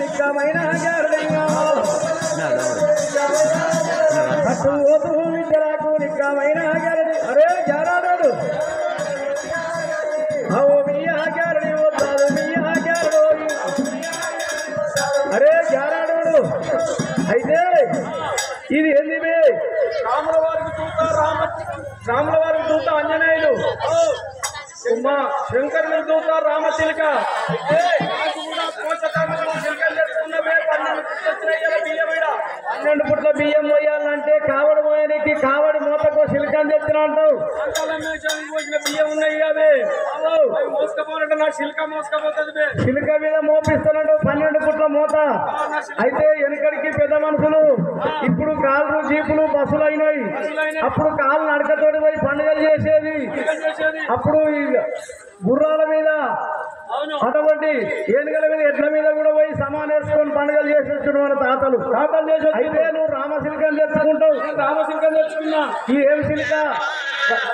నిక్కమైన విద్యలకు నిక్కమైన అరే జారాడు అరే జారాడు అయితే ఇది ఏంది రాముల వారికి దూత ఆంజనేయులు ఉమ్మా శంకరుని దూత రామచిలక పన్నెండు పుట్ల బియ్యం పోయాలంటే కావడి పోయడానికి కావడి మూతకు సిలికాన్ తెచ్చిన అంటావు బియ్యం ఉన్నాయి అవి మోసుకపోనంటే నా సిలిక మోసుకపోతుంది సిలిక మీద మోపిస్తానంటావు 12 పుట్ల మూత అయితే వెనకడికి పెద్ద మనుషులు ఇప్పుడు కార్లు జీపులు బస్సులు అయినాయి అప్పుడు కాళ్ళు నడకతోటి పోయి పండుగలు చేసేది అప్పుడు గుర్రాల మీద అటువంటి ఏనుగల మీద ఎడ్ల మీద కూడా పోయి సమానేసుకొని పండుగలు చేసేస్తున్న మన తాతలు చేసి అయితే నువ్వు రామశిలికని తెచ్చుకుంటావు రామశిలికని తెచ్చుకున్నా ఈ ఏం శిలిక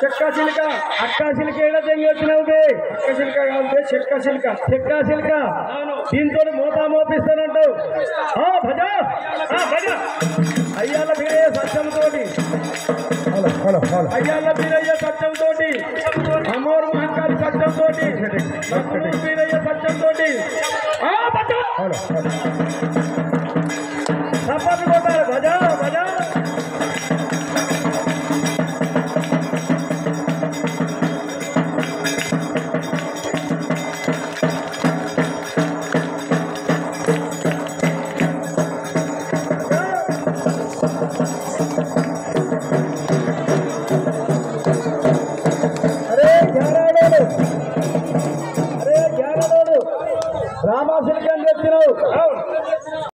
చెక్క శిలిక అక్కా శిలిక ఏడా తెంగి వచ్చినావు అక్క శిలిక కాదు చెక్క శిలిక దీంతో మోతా మోపిస్తానంటావు భజ భజ అయ్యాల మీరే సత్యంతో అయ్యాల మీరయ్య సత్యంతో అమ్మోరు మహంకాళి సత్యంతో మీరయ్య సత్యంతో సపతి కొట్టారు భజ భజ రామశిలికని తెచ్చినావు